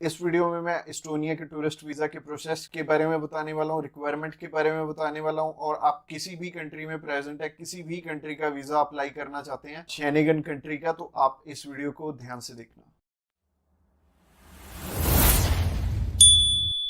इस वीडियो में मैं एस्टोनिया के टूरिस्ट वीजा के प्रोसेस के बारे में बताने वाला हूँ, रिक्वायरमेंट के बारे में बताने वाला हूँ, और आप किसी भी कंट्री में प्रेजेंट है, किसी भी कंट्री का वीजा अप्लाई करना चाहते हैं शेंगेन कंट्री का, तो आप इस वीडियो को ध्यान से देखना।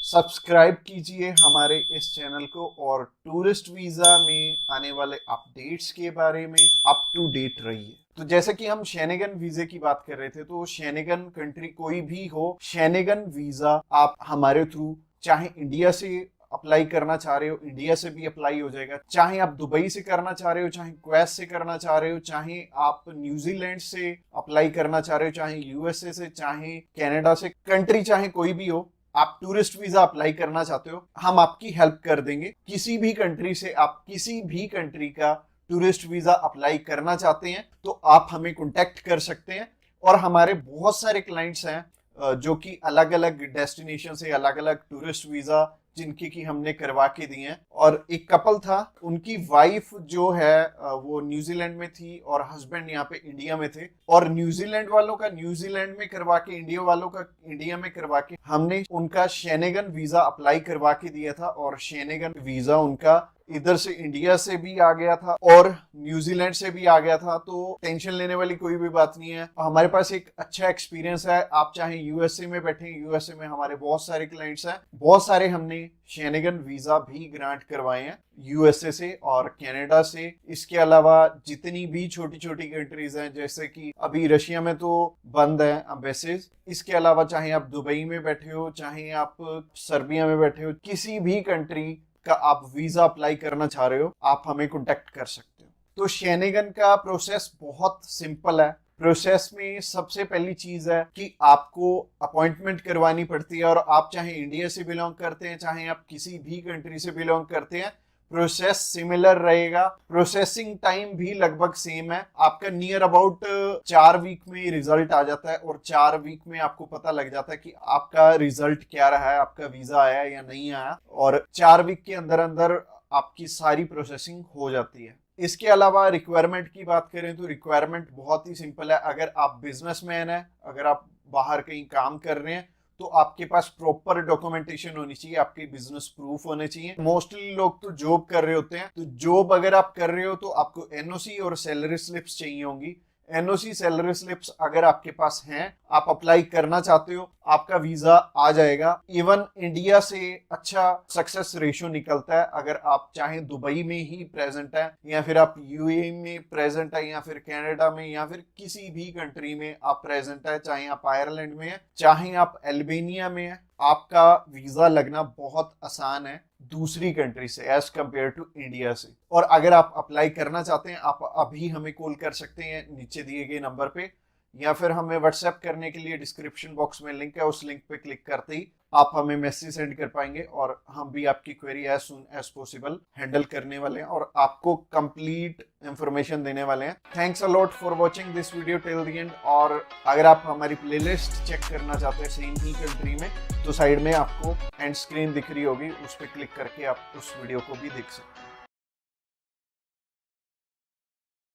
सब्सक्राइब कीजिए हमारे इस चैनल को और टूरिस्ट वीजा में आने वाले अपडेट्स के बारे में अप टू डेट रहिए। तो जैसे कि हम शेंगेन वीजे की बात कर रहे थे, तो शेंगेन कंट्री कोई भी हो, शेंगेन वीजा आप हमारे थ्रू चाहे इंडिया से अप्लाई करना चाह रहे हो, इंडिया से भी अप्लाई हो जाएगा। चाहे आप दुबई से करना चाह रहे हो, चाहे क्वेत से करना चाह रहे हो, चाहे आप न्यूजीलैंड से अप्लाई करना चाह रहे हो, चाहे यूएसए से, चाहे कनाडा से, कंट्री चाहे कोई भी हो, आप टूरिस्ट वीजा अप्लाई करना चाहते हो, हम आपकी हेल्प कर देंगे। किसी भी कंट्री से आप किसी भी कंट्री का टूरिस्ट वीजा अप्लाई करना चाहते हैं तो आप हमें कांटेक्ट कर सकते हैं। और हमारे बहुत सारे क्लाइंट्स हैं जो कि अलग अलग डेस्टिनेशन से अलग अलग टूरिस्ट वीजा जिनकी की हमने करवा के दिए हैं। और एक कपल था, उनकी वाइफ जो है वो न्यूजीलैंड में थी और हस्बैंड यहाँ पे इंडिया में थे, और न्यूजीलैंड वालों का न्यूजीलैंड में करवा के, इंडिया वालों का इंडिया में करवा के हमने उनका शेंगेन वीजा अप्लाई करवा के दिया था। और शेंगेन वीजा उनका इधर से इंडिया से भी आ गया था और न्यूजीलैंड से भी आ गया था, तो टेंशन लेने वाली कोई भी बात नहीं है। हमारे पास एक अच्छा एक्सपीरियंस है। आप चाहे यूएसए में बैठे, यूएसए में हमारे बहुत सारे क्लाइंट्स हैं, बहुत सारे हमने शेंगेन वीजा भी ग्रांट करवाए हैं यूएसए से और कनाडा से। इसके अलावा जितनी भी छोटी छोटी कंट्रीज हैं, जैसे कि अभी रशिया में तो बंद है एम्बेसीज, इसके अलावा चाहे आप दुबई में बैठे हो, चाहे आप सर्बिया में बैठे हो, किसी भी कंट्री का आप वीजा अप्लाई करना चाह रहे हो, आप हमें कांटेक्ट कर सकते हो। तो शेंगेन का प्रोसेस बहुत सिंपल है। प्रोसेस में सबसे पहली चीज है कि आपको अपॉइंटमेंट करवानी पड़ती है। और आप चाहे इंडिया से बिलोंग करते हैं, चाहे आप किसी भी कंट्री से बिलोंग करते हैं, प्रोसेस सिमिलर रहेगा। प्रोसेसिंग टाइम भी लगभग सेम है। आपका नियर अबाउट 4 वीक में रिजल्ट आ जाता है और 4 वीक में आपको पता लग जाता है कि आपका रिजल्ट क्या रहा है, आपका वीजा आया या नहीं आया। और 4 वीक के अंदर अंदर आपकी सारी प्रोसेसिंग हो जाती है। इसके अलावा रिक्वायरमेंट की बात करें तो रिक्वायरमेंट बहुत ही सिंपल है। अगर आप बिजनेसमैन हैं, अगर आप बाहर कहीं काम कर रहे हैं, तो आपके पास प्रॉपर डॉक्यूमेंटेशन होनी चाहिए, आपके बिजनेस प्रूफ होने चाहिए। मोस्टली लोग तो जॉब कर रहे होते हैं, तो जॉब अगर आप कर रहे हो तो आपको एनओसी और सैलरी स्लिप्स चाहिए होंगी। एनओसी सैलरी स्लिप्स अगर आपके पास हैं, आप अप्लाई करना चाहते हो, आपका वीजा आ जाएगा। इवन इंडिया से अच्छा सक्सेस रेशियो निकलता है। अगर आप चाहे दुबई में ही प्रेजेंट है, या फिर आप यूएई में प्रेजेंट है, या फिर कनाडा में, या फिर किसी भी कंट्री में आप प्रेजेंट है, चाहे आप आयरलैंड में है, चाहे आप अल्बानिया में है, आपका वीजा लगना बहुत आसान है दूसरी कंट्री से एज कंपेयर टू इंडिया से। और अगर आप अप्लाई करना चाहते हैं, आप अभी हमें कॉल कर सकते हैं नीचे दिए गए नंबर पे, या फिर हमें व्हाट्सएप करने के लिए डिस्क्रिप्शन बॉक्स में लिंक है, उस लिंक पे क्लिक करते ही आप हमें मैसेज सेंड कर पाएंगे और हम भी आपकी query as soon as possible handle करने वाले हैं और आपको कंप्लीट इंफॉर्मेशन देने वाले हैं। Thanks a lot for watching this video till the end. और अगर आप हमारी प्लेलिस्ट चेक करना चाहते हैं सेम ही कंट्री में, तो साइड में आपको एंड स्क्रीन दिख रही होगी, उस पर क्लिक करके आप उस वीडियो को भी देख सकते हैं।